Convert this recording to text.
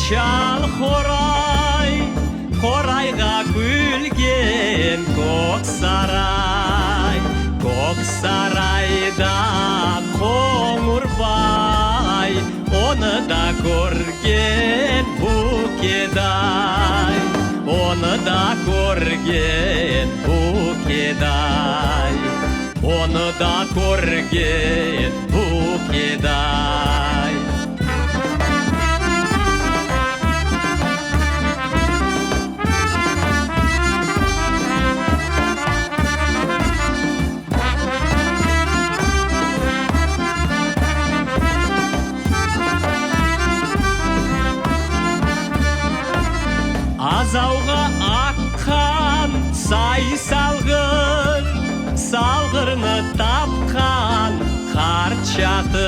шал хорай, хорайға күлген көк сарай. Көк сарайда қоңырбай, оны да көрген Букедай. Оны да көрген Букедай. Оны да көрген Букедай. Азауға аққан сай салғыр, салғырны тапқан қарт жатыр.